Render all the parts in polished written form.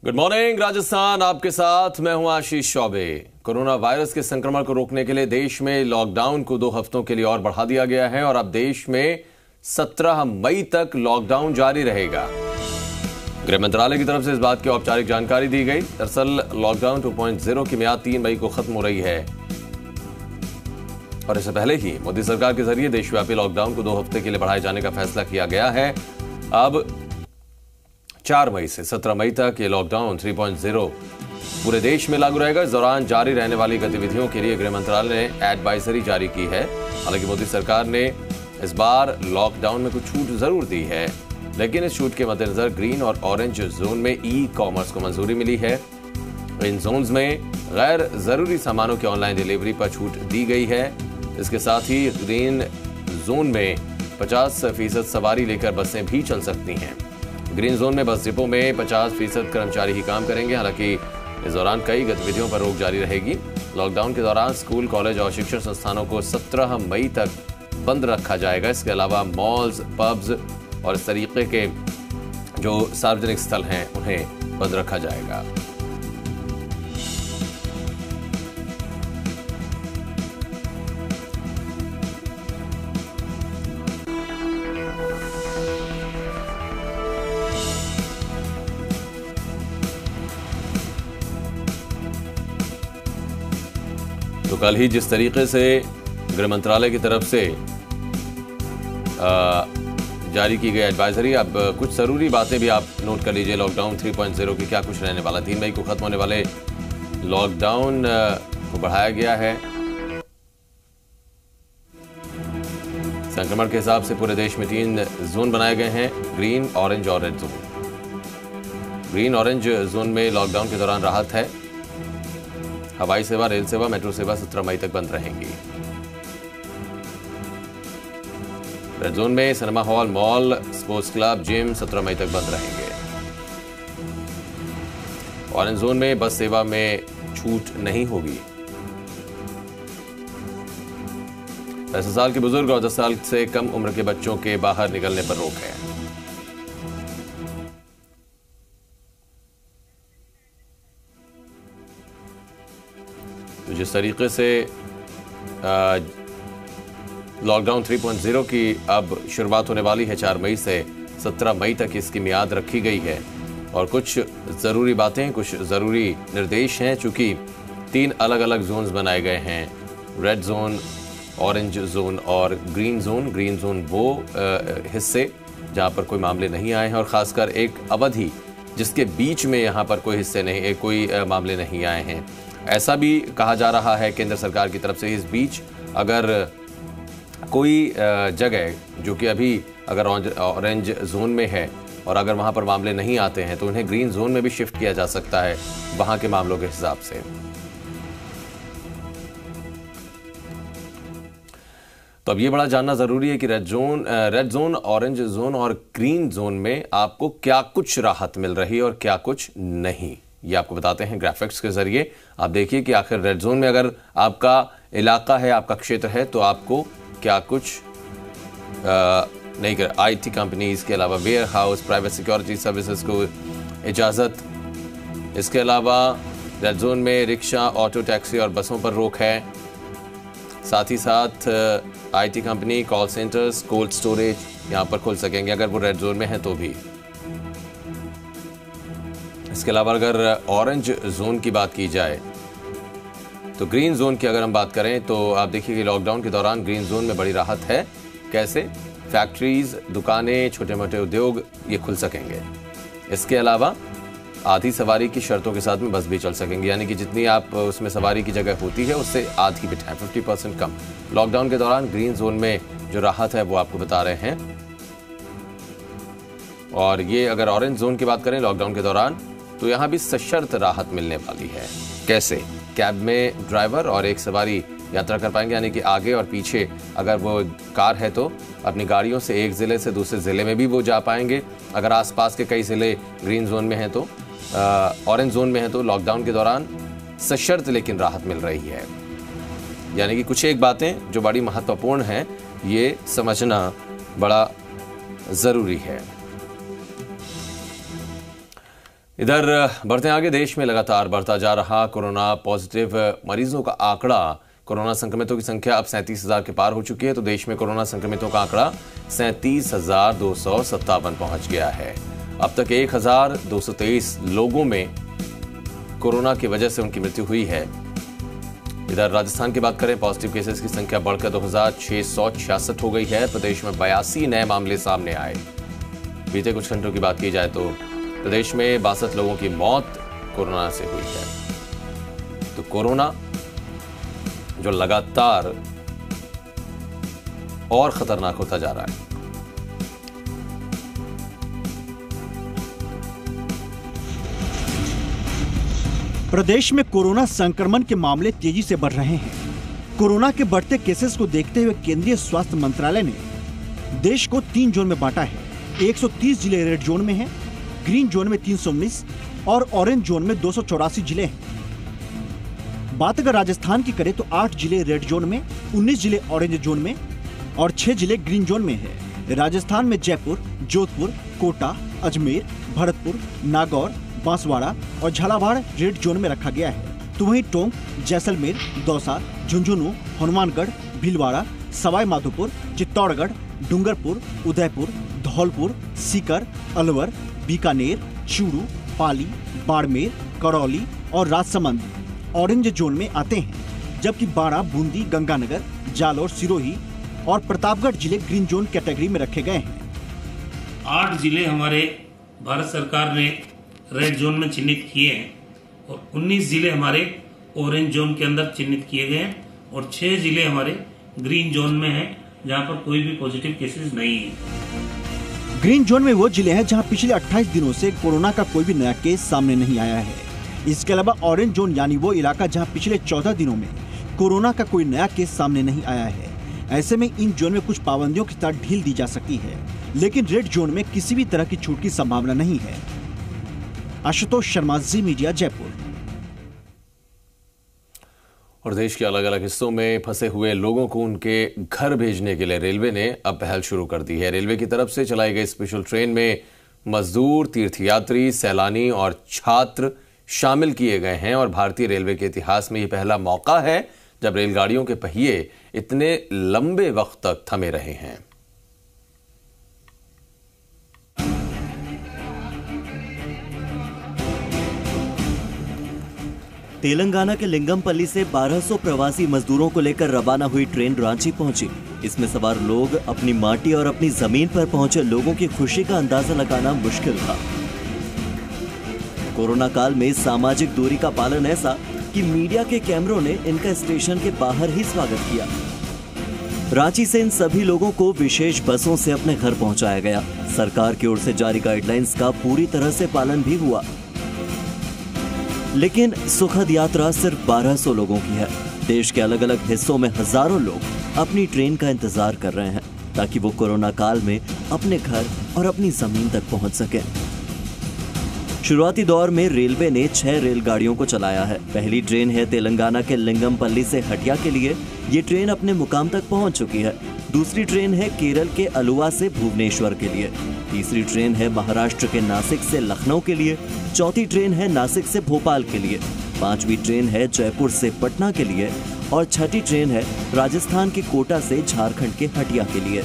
Good morning Rajasthan, आपके साथ मैं हूं आशीष चौबे। कोरोना वायरस के संक्रमण को रोकने के लिए देश में लॉकडाउन को 2 हफ्तों के लिए और बढ़ा दिया गया है और अब देश में 17 मई तक लॉकडाउन जारी रहेगा। गृह मंत्रालय की तरफ से इस बात की औपचारिक जानकारी दी गई। दरअसल लॉकडाउन 2.0 की मियाद 3 मई को खत्म हो रही है और इससे पहले ही मोदी सरकार के जरिए देशव्यापी लॉकडाउन को 2 हफ्ते के लिए बढ़ाए जाने का फैसला किया गया है। अब 4 मई से 17 मई तक ये लॉकडाउन 3.0 पूरे देश में लागू रहेगा। इस दौरान जारी रहने वाली गतिविधियों के लिए गृह मंत्रालय ने एडवाइजरी जारी की है। हालांकि मोदी सरकार ने इस बार लॉकडाउन में कुछ छूट जरूर दी है, लेकिन इस छूट के मद्देनजर ग्रीन और ऑरेंज जोन में ई कॉमर्स को मंजूरी मिली है। इन जोन्स में गैर जरूरी सामानों की ऑनलाइन डिलीवरी पर छूट दी गई है। इसके साथ ही ग्रीन जोन में 50% सवारी लेकर बसें भी चल सकती हैं। ग्रीन जोन में बस डिपो में 50% कर्मचारी ही काम करेंगे। हालांकि इस दौरान कई गतिविधियों पर रोक जारी रहेगी। लॉकडाउन के दौरान स्कूल, कॉलेज और शिक्षण संस्थानों को 17 मई तक बंद रखा जाएगा। इसके अलावा मॉल्स, पब्स और इस तरीके के जो सार्वजनिक स्थल हैं उन्हें बंद रखा जाएगा। तो कल ही जिस तरीके से गृह मंत्रालय की तरफ से जारी की गई एडवाइजरी, अब कुछ जरूरी बातें भी आप नोट कर लीजिए। लॉकडाउन 3.0 की क्या कुछ रहने वाला। 3 मई को खत्म होने वाले लॉकडाउन को बढ़ाया गया है। संक्रमण के हिसाब से पूरे देश में 3 जोन बनाए गए हैं, ग्रीन, ऑरेंज और red zone. Green orange zone में लॉकडाउन के दौरान राहत है। हवाई सेवा, रेल सेवा, मेट्रो सेवा 17 मई तक बंद रहेंगी। रेड जोन में cinema hall, mall, sports club, gym 17 मई तक बंद रहेंगे। ऑरेंज जोन में बस सेवा में छूट नहीं होगी। 65 साल के बुजुर्ग और 10 साल से कम उम्र के बच्चों के बाहर निकलने पर रोक है। तो जिस तरीके से लॉकडाउन 3.0 की अब शुरुआत होने वाली है 4 मई से 17 मई तक इसकी मियाद रखी गई है और कुछ ज़रूरी बातें, कुछ ज़रूरी निर्देश हैं। चूँकि 3 अलग अलग जोन्स बनाए गए हैं, रेड जोन, ऑरेंज जोन और ग्रीन जोन। ग्रीन जोन वो हिस्से जहाँ पर कोई मामले नहीं आए हैं और ख़ासकर एक अवधि जिसके बीच में यहाँ पर कोई हिस्से नहीं, कोई मामले नहीं आए हैं। ऐसा भी कहा जा रहा है केंद्र सरकार की तरफ से, इस बीच अगर कोई जगह जो कि अभी अगर ऑरेंज जोन में है और अगर वहां पर मामले नहीं आते हैं तो उन्हें ग्रीन जोन में भी शिफ्ट किया जा सकता है वहां के मामलों के हिसाब से। तो अब ये बड़ा जानना जरूरी है कि रेड जोन, ऑरेंज जोन और ग्रीन जोन में आपको क्या कुछ राहत मिल रही है और क्या कुछ नहीं। ये आपको बताते हैं ग्राफिक्स के जरिए। आप देखिए कि आखिर रेड जोन में अगर आपका इलाका है, आपका क्षेत्र है, तो आपको क्या कुछ नहीं कर। IT कंपनीज के अलावा warehouse, private security services को इजाज़त। इसके अलावा रेड जोन में रिक्शा, ऑटो, टैक्सी और बसों पर रोक है। साथ ही साथ IT company, call centres, cold storage यहाँ पर खुल सकेंगे अगर वो रेड जोन में है तो भी। इसके अलावा अगर ऑरेंज जोन की बात की जाए तो ग्रीन जोन की अगर हम बात करें तो आप देखिए कि लॉकडाउन के दौरान ग्रीन जोन में बड़ी राहत है। कैसे? फैक्ट्रीज, दुकानें, छोटे मोटे उद्योग ये खुल सकेंगे। इसके अलावा आधी सवारी की शर्तों के साथ में बस भी चल सकेंगे, यानी कि जितनी आप उसमें सवारी की जगह होती है उससे आधी बिठाएं, 50% कम। लॉकडाउन के दौरान ग्रीन जोन में जो राहत है वो आपको बता रहे हैं। और ये अगर ऑरेंज जोन की बात करें लॉकडाउन के दौरान तो यहाँ भी सशर्त राहत मिलने वाली है। कैसे? कैब में ड्राइवर और एक सवारी यात्रा कर पाएंगे, यानी कि आगे और पीछे अगर वो कार है तो अपनी गाड़ियों से एक ज़िले से दूसरे ज़िले में भी वो जा पाएंगे। अगर आसपास के कई ज़िले ग्रीन जोन में हैं तो ऑरेंज जोन में है तो लॉकडाउन के दौरान सशर्त लेकिन राहत मिल रही है। यानी कि कुछ एक बातें जो बड़ी महत्वपूर्ण हैं, ये समझना बड़ा ज़रूरी है। इधर बढ़ते आगे, देश में लगातार बढ़ता जा रहा कोरोना पॉजिटिव मरीजों का आंकड़ा। कोरोना संक्रमितों की संख्या अब 37,000 के पार हो चुकी है। तो देश में कोरोना संक्रमितों का आंकड़ा 37,257 पहुंच गया है। अब तक 1,223 लोगों में कोरोना की वजह से उनकी मृत्यु हुई है। इधर राजस्थान की बात करें, पॉजिटिव केसेस की संख्या बढ़कर 2,666 हो गई है। प्रदेश में 82 नए मामले सामने आए। बीते कुछ घंटों की बात की जाए तो प्रदेश में 62 लोगों की मौत कोरोना से हुई है। तो कोरोना जो लगातार और खतरनाक होता जा रहा है। प्रदेश में कोरोना संक्रमण के मामले तेजी से बढ़ रहे हैं। कोरोना के बढ़ते केसेस को देखते हुए केंद्रीय स्वास्थ्य मंत्रालय ने देश को 3 जोन में बांटा है। 130 जिले रेड जोन में हैं, ग्रीन जोन में 319 और ऑरेंज जोन में 284 जिले हैं। बात अगर राजस्थान की करें तो 8 जिले रेड जोन में, 19 जिले ऑरेंज जोन में और 6 जिले ग्रीन जोन में है। राजस्थान में जयपुर, जोधपुर, कोटा, अजमेर, भरतपुर, नागौर, बांसवाड़ा और झालावाड़ रेड जोन में रखा गया है। तो वहीं टोंक, जैसलमेर, दौसा, झुंझुनू, हनुमानगढ़, भीलवाड़ा, सवाई माधोपुर, चित्तौड़गढ़, डूंगरपुर, उदयपुर, धौलपुर, सीकर, अलवर, बीकानेर, चूरू, पाली, बाड़मेर, करौली और राजसमंद ऑरेंज जोन में आते हैं, जबकि बाड़ा, बूंदी, गंगानगर, जालौर, सिरोही और प्रतापगढ़ जिले ग्रीन जोन कैटेगरी में रखे गए हैं। 8 जिले हमारे भारत सरकार ने रेड जोन में चिन्हित किए हैं और 19 जिले हमारे ऑरेंज जोन के अंदर चिन्हित किए गए हैं और 6 जिले हमारे ग्रीन जोन में हैं, जहां पर कोई भी पॉजिटिव केसेस नहीं है। ग्रीन जोन में वो जिले हैं जहां पिछले 28 दिनों से कोरोना का कोई भी नया केस सामने नहीं आया है। इसके अलावा ऑरेंज जोन यानी वो इलाका जहां पिछले 14 दिनों में कोरोना का कोई नया केस सामने नहीं आया है। ऐसे में इन जोन में कुछ पाबंदियों के साथ ढील दी जा सकती है, लेकिन रेड जोन में किसी भी तरह की छूट की संभावना नहीं है। आशुतोष शर्मा, जी मीडिया, जयपुर। और देश के अलग अलग हिस्सों में फंसे हुए लोगों को उनके घर भेजने के लिए रेलवे ने अब पहल शुरू कर दी है। रेलवे की तरफ से चलाई गई स्पेशल ट्रेन में मजदूर, तीर्थयात्री, सैलानी और छात्र शामिल किए गए हैं और भारतीय रेलवे के इतिहास में यह पहला मौका है जब रेलगाड़ियों के पहिए इतने लंबे वक्त तक थमे रहे हैं। तेलंगाना के लिंगमपल्ली से 1200 प्रवासी मजदूरों को लेकर रवाना हुई ट्रेन रांची पहुंची। इसमें सवार लोग अपनी माटी और अपनी जमीन पर पहुंचे लोगों की खुशी का अंदाजा लगाना मुश्किल था। कोरोना काल में सामाजिक दूरी का पालन ऐसा कि मीडिया के कैमरों ने इनका स्टेशन के बाहर ही स्वागत किया। रांची से इन सभी लोगों को विशेष बसों से अपने घर पहुंचाया गया। सरकार की ओर से जारी गाइडलाइंस का पूरी तरह से पालन भी हुआ, लेकिन सुखद यात्रा सिर्फ 1200 लोगों की है। देश के अलग अलग हिस्सों में हजारों लोग अपनी ट्रेन का इंतजार कर रहे हैं ताकि वो कोरोना काल में अपने घर और अपनी जमीन तक पहुंच सकें। शुरुआती दौर में रेलवे ने 6 रेलगाड़ियों को चलाया है। पहली ट्रेन है तेलंगाना के लिंगमपल्ली से हटिया के लिए। ये ट्रेन अपने मुकाम तक पहुंच चुकी है। दूसरी ट्रेन है केरल के अलुवा से भुवनेश्वर के लिए। तीसरी ट्रेन है महाराष्ट्र के नासिक से लखनऊ के लिए। चौथी ट्रेन है नासिक से भोपाल के लिए। पांचवी ट्रेन है जयपुर से पटना के लिए और छठी ट्रेन है राजस्थान के कोटा से झारखंड के हटिया के लिए।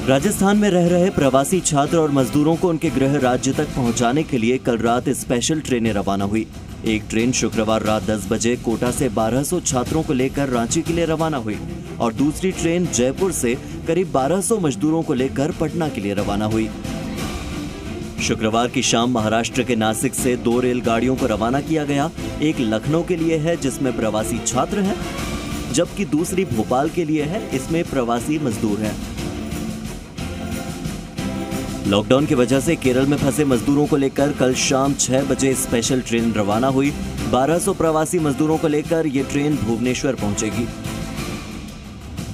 राजस्थान में रह रहे प्रवासी छात्र और मजदूरों को उनके गृह राज्य तक पहुंचाने के लिए कल रात स्पेशल ट्रेनें रवाना हुई। एक ट्रेन शुक्रवार रात 10 बजे कोटा से 1200 छात्रों को लेकर रांची के लिए रवाना हुई और दूसरी ट्रेन जयपुर से करीब 1200 मजदूरों को लेकर पटना के लिए रवाना हुई। शुक्रवार की शाम महाराष्ट्र के नासिक से 2 रेलगाड़ियों को रवाना किया गया। एक लखनऊ के लिए है जिसमें प्रवासी छात्र हैं, जबकि दूसरी भोपाल के लिए है, इसमें प्रवासी मजदूर हैं। लॉकडाउन की वजह से केरल में फंसे मजदूरों को लेकर कल शाम 6 बजे स्पेशल ट्रेन रवाना हुई। 1200 प्रवासी मजदूरों को लेकर ये ट्रेन भुवनेश्वर पहुंचेगी।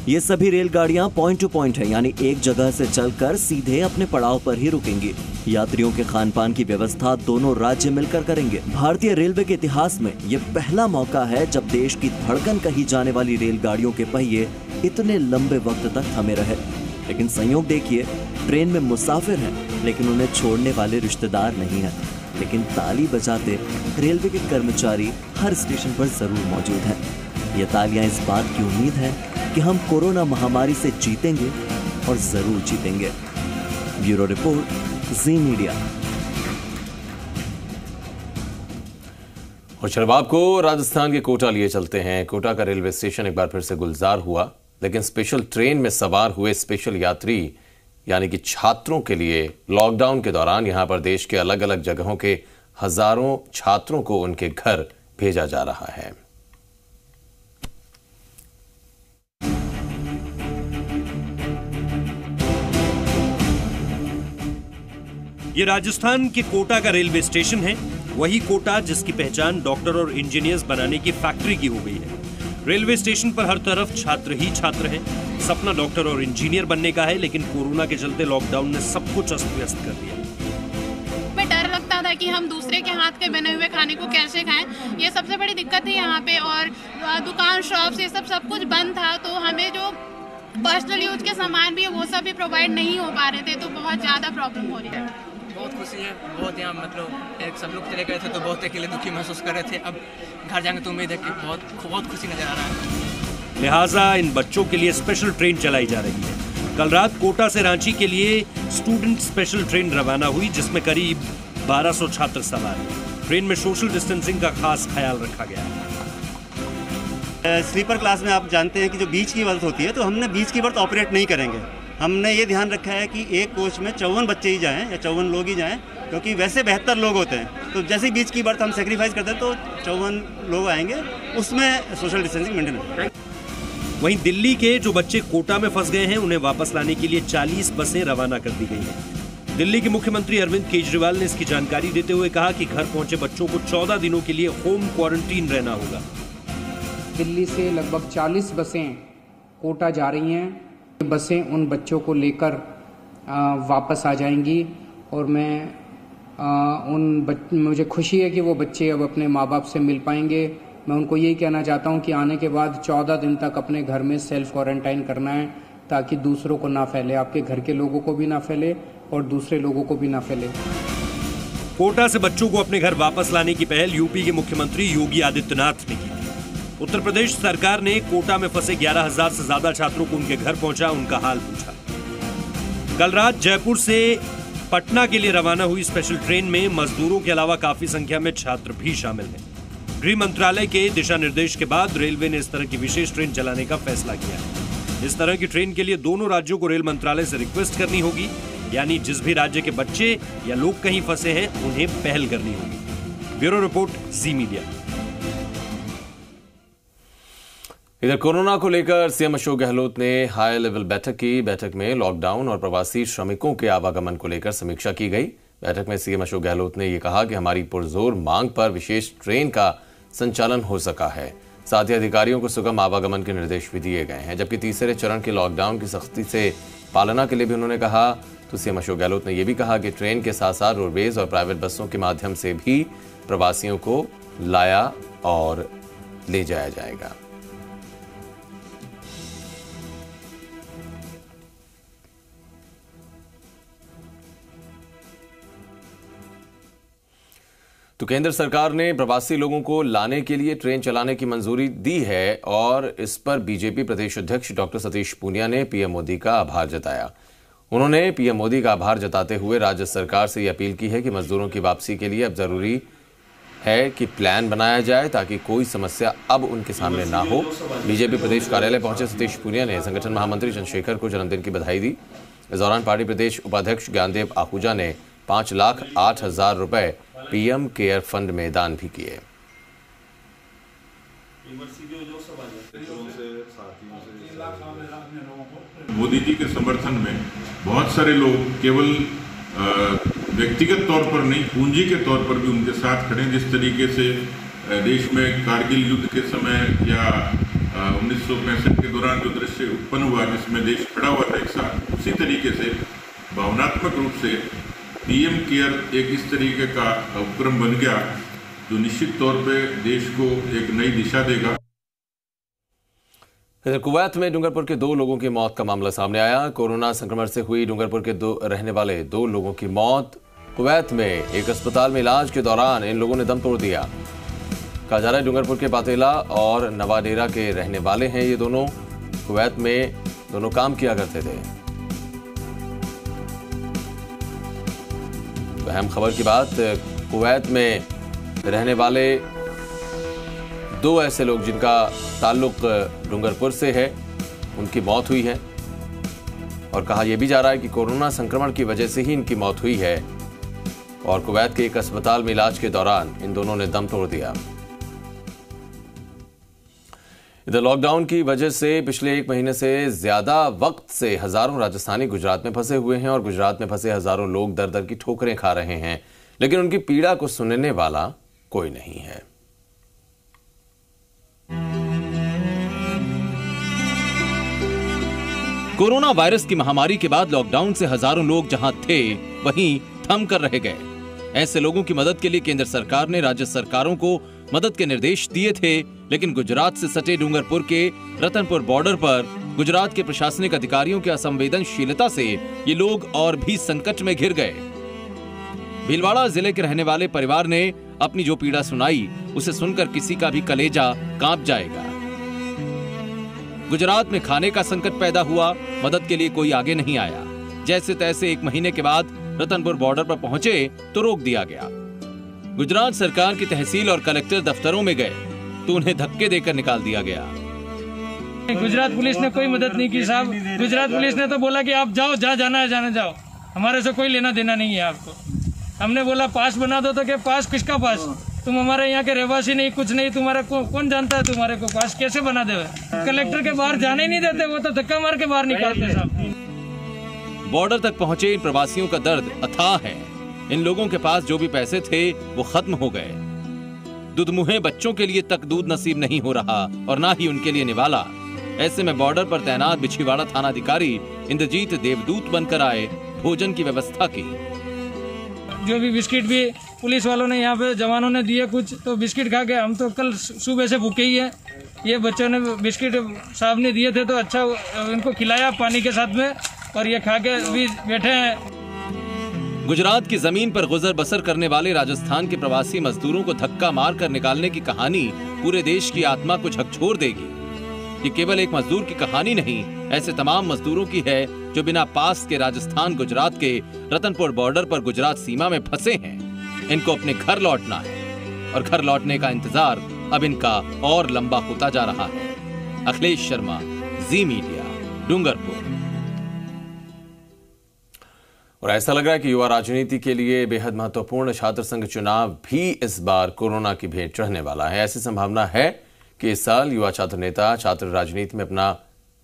ये सभी रेलगाड़ियां पॉइंट टू पॉइंट है, यानी एक जगह से चलकर सीधे अपने पड़ाव पर ही रुकेंगी। यात्रियों के खान पान की व्यवस्था दोनों राज्य मिलकर करेंगे। भारतीय रेलवे के इतिहास में ये पहला मौका है जब देश की धड़कन कही जाने वाली रेलगाड़ियों के पहिए इतने लंबे वक्त तक थमे रहे। लेकिन संयोग देखिए, ट्रेन में मुसाफिर हैं, लेकिन उन्हें छोड़ने वाले रिश्तेदार नहीं हैं। लेकिन ताली बजाते रेलवे के कर्मचारी हर स्टेशन पर जरूर मौजूद हैं। ये तालियां इस बात की उम्मीद है कि हम कोरोना महामारी से जीतेंगे और जरूर जीतेंगे। ब्यूरो रिपोर्ट, जी मीडिया। और शरबाब को राजस्थान के कोटा लिए चलते हैं। कोटा का रेलवे स्टेशन एक बार फिर से गुलजार हुआ, लेकिन स्पेशल ट्रेन में सवार हुए स्पेशल यात्री यानी कि छात्रों के लिए लॉकडाउन के दौरान यहां पर देश के अलग अलग जगहों के हजारों छात्रों को उनके घर भेजा जा रहा है। ये राजस्थान के कोटा का रेलवे स्टेशन है, वही कोटा जिसकी पहचान डॉक्टर और इंजीनियर्स बनाने की फैक्ट्री की हो गई है। रेलवे स्टेशन पर हर तरफ छात्र ही छात्र हैं। सपना डॉक्टर और इंजीनियर बनने का है, लेकिन कोरोना के चलते लॉकडाउन ने सब कुछ अस्त व्यस्त कर दिया। में डर लगता था कि हम दूसरे के हाथ के बने हुए खाने को कैसे खाएं, ये सबसे बड़ी दिक्कत थी यहाँ पे। और दुकान शॉप्स ये सब कुछ बंद था, तो हमें जो पर्सनल यूज के सामान भी है वो सब भी प्रोवाइड नहीं हो पा रहे थे, तो बहुत ज्यादा प्रॉब्लम हो रही है। बहुत खुशी है, बहुत यहाँ मतलब एक सब लोग चले गए थे तो बहुत अकेले दुखी महसूस कर रहे थे। अब घर जाएंगे तो उम्मीद है कि बहुत खुशी नजर आ रहा है। लिहाजा इन बच्चों के लिए स्पेशल ट्रेन चलाई जा रही है। कल रात कोटा से रांची के लिए स्टूडेंट स्पेशल ट्रेन रवाना हुई, जिसमें करीब 1200 छात्र सवार हैं। ट्रेन में सोशल डिस्टेंसिंग का खास ख्याल रखा गया है। स्लीपर क्लास में आप जानते हैं कि जो बीच की बर्थ होती है, तो हमने बीच की बर्थ ऑपरेट नहीं करेंगे। हमने ये ध्यान रखा है कि एक कोच में 54 बच्चे ही जाएं या 54 लोग ही जाएं, क्योंकि वैसे 72 लोग होते हैं। तो जैसे ही बीच की बर्थ हम सेक्रीफाइस करते हैं तो 54 लोग आएंगे, उसमें सोशल डिस्टेंसिंग मेंटेन है। वहीं दिल्ली के जो बच्चे कोटा में फंस गए हैं, उन्हें वापस लाने के लिए 40 बसें रवाना कर दी गई हैं। दिल्ली के मुख्यमंत्री अरविंद केजरीवाल ने इसकी जानकारी देते हुए कहा कि घर पहुंचे बच्चों को 14 दिनों के लिए होम क्वारंटीन रहना होगा। दिल्ली से लगभग 40 बसें कोटा जा रही हैं। बसें उन बच्चों को लेकर वापस आ जाएंगी और मुझे खुशी है कि वो बच्चे अब अपने माँ बाप से मिल पाएंगे। मैं उनको यही कहना चाहता हूँ कि आने के बाद 14 दिन तक अपने घर में सेल्फ क्वारंटाइन करना है, ताकि दूसरों को ना फैले, आपके घर के लोगों को भी ना फैले और दूसरे लोगों को भी ना फैले। कोटा से बच्चों को अपने घर वापस लाने की पहल यूपी के मुख्यमंत्री योगी आदित्यनाथ ने की। उत्तर प्रदेश सरकार ने कोटा में फंसे 11,000 से ज्यादा छात्रों को उनके घर पहुंचा, उनका हाल पूछा। कल रात जयपुर से पटना के लिए रवाना हुई स्पेशल ट्रेन में मजदूरों के अलावा काफी संख्या में छात्र भी शामिल हैं। गृह मंत्रालय के दिशा निर्देश के बाद रेलवे ने इस तरह की विशेष ट्रेन चलाने का फैसला किया है। इस तरह की ट्रेन के लिए दोनों राज्यों को रेल मंत्रालय से रिक्वेस्ट करनी होगी, यानी जिस भी राज्य के बच्चे या लोग कहीं फंसे हैं उन्हें पहल करनी होगी। ब्यूरो रिपोर्ट, जी मीडिया। इधर कोरोना को लेकर सीएम अशोक गहलोत ने हाई लेवल बैठक की। बैठक में लॉकडाउन और प्रवासी श्रमिकों के आवागमन को लेकर समीक्षा की गई। बैठक में सीएम अशोक गहलोत ने यह कहा कि हमारी पुरजोर मांग पर विशेष ट्रेन का संचालन हो सका है। साथ ही अधिकारियों को सुगम आवागमन के निर्देश भी दिए गए हैं। जबकि तीसरे चरण के लॉकडाउन की सख्ती से पालना के लिए भी उन्होंने कहा। तो सीएम अशोक गहलोत ने यह भी कहा कि ट्रेन के साथ साथ रोडवेज और प्राइवेट बसों के माध्यम से भी प्रवासियों को लाया और ले जाया जाएगा। तो केंद्र सरकार ने प्रवासी लोगों को लाने के लिए ट्रेन चलाने की मंजूरी दी है और इस पर बीजेपी प्रदेश अध्यक्ष डॉक्टर सतीश पूनिया ने पीएम मोदी का आभार जताया। उन्होंने पीएम मोदी का आभार जताते हुए राज्य सरकार से यह अपील की है कि मजदूरों की वापसी के लिए अब जरूरी है कि प्लान बनाया जाए ताकि कोई समस्या अब उनके सामने ना हो। बीजेपी प्रदेश कार्यालय पहुंचे सतीश पूनिया ने संगठन महामंत्री चंद्रशेखर को जन्मदिन की बधाई दी। इस दौरान पार्टी प्रदेश उपाध्यक्ष ज्ञानदेव आहूजा ने 5,08,000 रुपए पीएम केयर फंड में दान भी किए। मोदी जी के समर्थन में बहुत सारे लोग केवल व्यक्तिगत तौर पर नहीं, पूंजी के तौर पर भी उनके साथ खड़े। जिस तरीके से देश में कारगिल युद्ध के समय या 1965 के दौरान जो दृश्य उत्पन्न हुआ जिसमें देश खड़ा हुआ था एक साथ, उसी तरीके से भावनात्मक रूप से पीएम केयर एक इस तरीके का उपक्रम बन गया जो निश्चित तौर पे देश को एक नई दिशा देगा। कुवैत में डूंगरपुर के 2 लोगों की मौत का मामला सामने आया। कोरोना संक्रमण से हुई डूंगरपुर के रहने वाले 2 लोगों की मौत कुवैत में एक अस्पताल में इलाज के दौरान इन लोगों ने दम तोड़ दिया। कहा जा रहा है डूंगरपुर के पातेला और नवाडेरा के रहने वाले हैं ये दोनों। कुवैत में दोनों काम किया करते थे। तो अहम खबर की बात, कुवैत में रहने वाले दो ऐसे लोग जिनका ताल्लुक डूंगरपुर से है, उनकी मौत हुई है और कहा यह भी जा रहा है कि कोरोना संक्रमण की वजह से ही इनकी मौत हुई है और कुवैत के एक अस्पताल में इलाज के दौरान इन दोनों ने दम तोड़ दिया। इधर लॉकडाउन की वजह से पिछले एक महीने से ज्यादा वक्त से हजारों राजस्थानी गुजरात में फंसे हुए हैं और गुजरात में फंसे हजारों लोग दर दर की ठोकरें खा रहे हैं, लेकिन उनकी पीड़ा को सुनने वाला कोई नहीं है। कोरोना वायरस की महामारी के बाद लॉकडाउन से हजारों लोग जहां थे वहीं थम कर रह गए। ऐसे लोगों की मदद के लिए केंद्र सरकार ने राज्य सरकारों को मदद के निर्देश दिए थे, लेकिन गुजरात से सटे डूंगरपुर के रतनपुर बॉर्डर पर गुजरात के प्रशासनिक अधिकारियों की असंवेदनशीलता से ये लोग और भी संकट में घिर गए। भीलवाड़ा जिले के रहने वाले परिवार ने अपनी जो पीड़ा सुनाई उसे सुनकर किसी का भी कलेजा कांप जाएगा। गुजरात में खाने का संकट पैदा हुआ, मदद के लिए कोई आगे नहीं आया। जैसे तैसे एक महीने के बाद रतनपुर बॉर्डर पर पहुंचे तो रोक दिया गया। गुजरात सरकार की तहसील और कलेक्टर दफ्तरों में गए तो उन्हें धक्के देकर निकाल दिया गया। गुजरात पुलिस ने कोई मदद नहीं की साहब। गुजरात पुलिस ने तो बोला कि आप जाओ, जहाँ जाना है जाने जाओ, हमारे से कोई लेना देना नहीं है आपको। हमने बोला पास बना दो, तो क्या पास, किसका पास? तुम हमारे यहाँ के रहवासी नहीं, कुछ नहीं, तुम्हारा कौन जानता है तुम्हारे को पास कैसे बना दे? कलेक्टर के बाहर जाने ही नहीं देते, वो तो धक्का मार के बाहर निकालते साहब। बॉर्डर तक पहुंचे इन प्रवासियों का दर्द अथाह है। इन लोगों के पास जो भी पैसे थे वो खत्म हो गए। दुधमुहे बच्चों के लिए तक दूध नसीब नहीं हो रहा और ना ही उनके लिए निवाला। ऐसे में बॉर्डर पर तैनात बिछीवाड़ा थानाधिकारी इंद्रजीत देवदूत बनकर आए, भोजन की व्यवस्था की। जो भी बिस्किट भी पुलिस वालों ने यहाँ पे जवानों ने दिए कुछ, तो बिस्किट खा के हम तो कल सुबह से भूखे ही है। ये बच्चों ने बिस्किट साहब ने दिए थे तो अच्छा इनको खिलाया पानी के साथ में, और ये खा के भी बैठे हैं। गुजरात की जमीन पर गुजर बसर करने वाले राजस्थान के प्रवासी मजदूरों को धक्का मार कर निकालने की कहानी पूरे देश की आत्मा को झकझोर देगी। ये केवल एक मजदूर की कहानी नहीं, ऐसे तमाम मजदूरों की है जो बिना पास के राजस्थान गुजरात के रतनपुर बॉर्डर पर गुजरात सीमा में फंसे हैं। इनको अपने घर लौटना है और घर लौटने का इंतजार अब इनका और लंबा होता जा रहा है। अखिलेश शर्मा, जी मीडिया, डूंगरपुर। और ऐसा लग रहा है कि युवा राजनीति के लिए बेहद महत्वपूर्ण छात्र संघ चुनाव भी इस बार कोरोना की भेंट रहने वाला है। ऐसी संभावना है कि इस साल युवा छात्र नेता छात्र राजनीति में अपना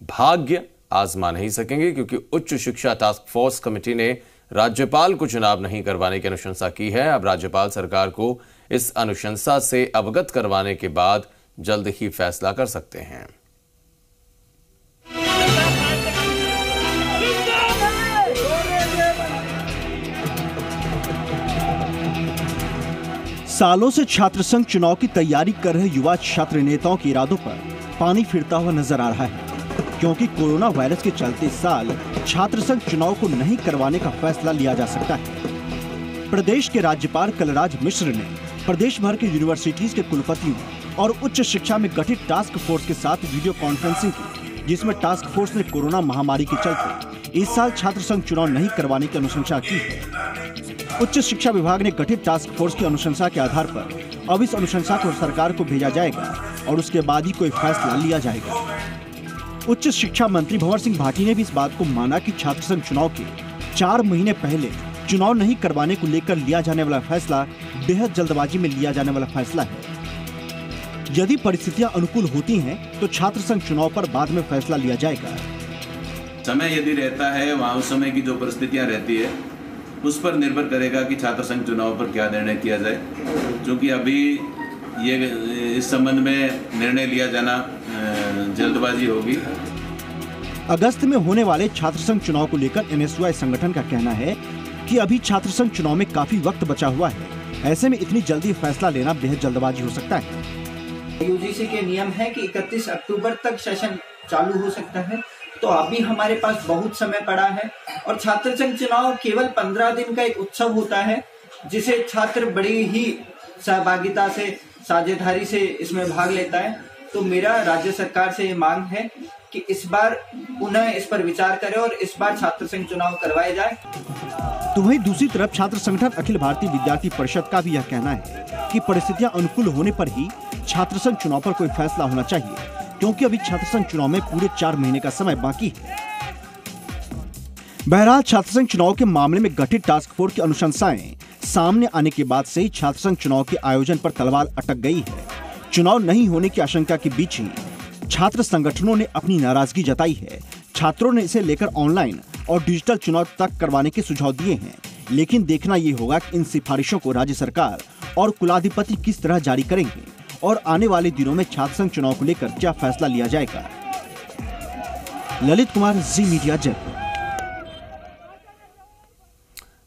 भाग्य आजमा नहीं सकेंगे, क्योंकि उच्च शिक्षा टास्क फोर्स कमेटी ने राज्यपाल को चुनाव नहीं करवाने की अनुशंसा की है। अब राज्यपाल सरकार को इस अनुशंसा से अवगत करवाने के बाद जल्द ही फैसला कर सकते हैं। सालों से छात्र संघ चुनाव की तैयारी कर रहे युवा छात्र नेताओं के इरादों पर पानी फिरता हुआ नजर आ रहा है, क्योंकि कोरोना वायरस के चलते इस साल छात्र संघ चुनाव को नहीं करवाने का फैसला लिया जा सकता है। प्रदेश के राज्यपाल कलराज मिश्र ने प्रदेश भर के यूनिवर्सिटीज के कुलपतियों और उच्च शिक्षा में गठित टास्क फोर्स के साथ वीडियो कॉन्फ्रेंसिंग की, जिसमें टास्क फोर्स ने कोरोना महामारी के चलते इस साल छात्र संघ चुनाव नहीं करवाने की अनुशंसा की है। उच्च शिक्षा विभाग ने गठित टास्क फोर्स की अनुशंसा के आधार पर अब इस अनुशंसा को सरकार को भेजा जाएगा और उसके बाद ही कोई फैसला लिया जाएगा। उच्च शिक्षा मंत्री भंवर सिंह भाटी ने भी इस बात को माना कि छात्र संघ चुनाव के 4 महीने पहले चुनाव नहीं करवाने को लेकर लिया जाने वाला फैसला बेहद जल्दबाजी में लिया जाने वाला फैसला है। यदि परिस्थितियां अनुकूल होती हैं तो छात्र संघ चुनाव पर बाद में फैसला लिया जाएगा। समय यदि रहता है, वहाँ उस समय की जो परिस्थितियां रहती है उस पर निर्भर करेगा कि छात्र संघ चुनाव पर क्या निर्णय किया जाए, क्योंकि अभी ये इस संबंध में निर्णय लिया जाना जल्दबाजी होगी। अगस्त में होने वाले छात्र संघ चुनाव को लेकर NSY संगठन का कहना है कि अभी छात्र संघ चुनाव में काफी वक्त बचा हुआ है। ऐसे में इतनी जल्दी फैसला लेना बेहद जल्दबाजी हो सकता है। UGC के नियम है कि 31 अक्टूबर तक सेशन चालू हो सकता है, तो अभी हमारे पास बहुत समय पड़ा है और छात्र संघ चुनाव केवल 15 दिन का एक उत्सव होता है जिसे छात्र बड़ी ही सहभागिता से, साझेदारी से इसमें भाग लेता है। तो मेरा राज्य सरकार से ये मांग है कि इस बार पुनः इस पर विचार करें और इस बार छात्र संघ चुनाव करवाए जाए। तो वहीं दूसरी तरफ छात्र संगठन अखिल भारतीय विद्यार्थी परिषद का भी यह कहना है कि परिस्थितियां अनुकूल होने पर ही छात्र संघ चुनाव पर कोई फैसला होना चाहिए, क्योंकि अभी छात्र संघ चुनाव में पूरे 4 महीने का समय बाकी है। बहरहाल छात्र संघ चुनाव के मामले में गठित टास्क फोर्स की अनुशंसाएं सामने आने के बाद से ही छात्र संघ चुनाव के आयोजन पर तलवार अटक गई है। चुनाव नहीं होने की आशंका के बीच ही छात्र संगठनों ने अपनी नाराजगी जताई है। छात्रों ने इसे लेकर ऑनलाइन और डिजिटल चुनाव तक करवाने के सुझाव दिए हैं, लेकिन देखना ये होगा कि इन सिफारिशों को राज्य सरकार और कुलाधिपति किस तरह जारी करेंगे और आने वाले दिनों में छात्र संघ चुनाव को लेकर क्या फैसला लिया जाएगा। ललित कुमार, जी मीडिया, जयपुर।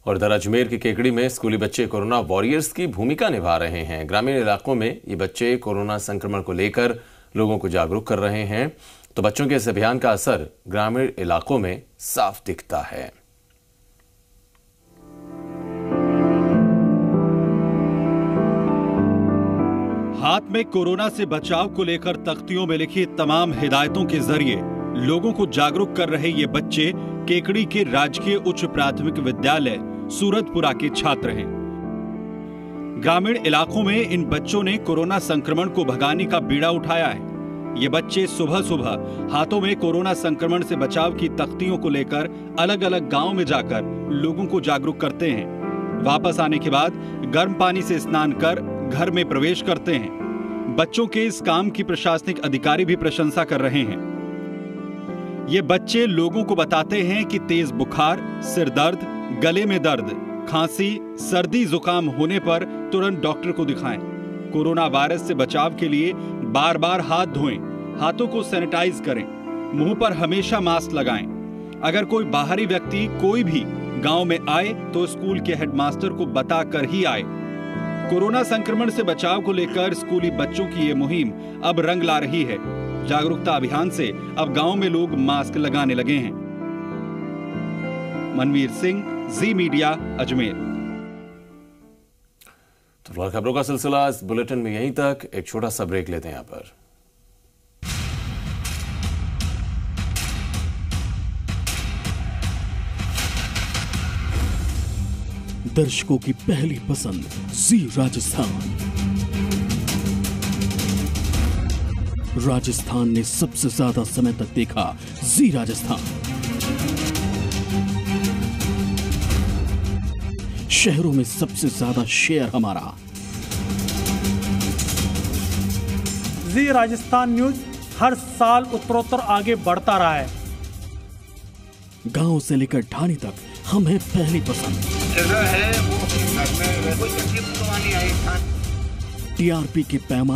और इधर अजमेर के केकड़ी में स्कूली बच्चे कोरोना वॉरियर्स की भूमिका निभा रहे हैं। ग्रामीण इलाकों में ये बच्चे कोरोना संक्रमण को लेकर लोगों को जागरूक कर रहे हैं, तो बच्चों के इस अभियान का असर ग्रामीण इलाकों में साफ दिखता है। हाथ में कोरोना से बचाव को लेकर तख्तियों में लिखी तमाम हिदायतों के जरिए लोगों को जागरूक कर रहे ये बच्चे केकड़ी के राजकीय उच्च प्राथमिक विद्यालय सूरतपुरा के छात्र हैं। ग्रामीण इलाकों में इन बच्चों ने कोरोना संक्रमण को भगाने का बीड़ा उठाया है। ये बच्चे सुबह सुबह हाथों में कोरोना संक्रमण से बचाव की तख्तियों को लेकर अलग अलग गांव में जाकर लोगों को जागरूक करते हैं। वापस आने के बाद गर्म पानी से स्नान कर घर में प्रवेश करते हैं। बच्चों के इस काम की प्रशासनिक अधिकारी भी प्रशंसा कर रहे हैं। ये बच्चे लोगों को बताते हैं कि तेज बुखार, सिर दर्द, गले में दर्द, खांसी, सर्दी जुकाम होने पर तुरंत डॉक्टर को दिखाएं। कोरोना वायरस से बचाव के लिए बार बार हाथ धोएं, हाथों को सैनिटाइज करें, मुंह पर हमेशा मास्क लगाएं। अगर कोई बाहरी व्यक्ति कोई भी गांव में आए तो स्कूल के हेडमास्टर को बताकर ही आए। कोरोना संक्रमण से बचाव को लेकर स्कूली बच्चों की ये मुहिम अब रंग ला रही है। जागरूकता अभियान से अब गांव में लोग मास्क लगाने लगे हैं। मनवीर सिंह, जी मीडिया, अजमेर। तो खबरों का सिलसिला इस बुलेटिन में यहीं तक। एक छोटा सा ब्रेक लेते हैं यहां पर। दर्शकों की पहली पसंद जी राजस्थान। राजस्थान ने सबसे ज्यादा समय तक देखा जी राजस्थान। शहरों में सबसे ज्यादा शेयर हमारा। जी राजस्थान न्यूज हर साल उत्तरोत्तर आगे बढ़ता रहा है। गांव से लेकर ढाणी तक हमें पहली पसंद। जगह है वो घर में कोई तकलीफ तो नहीं आई। टीआरपी के पैमाने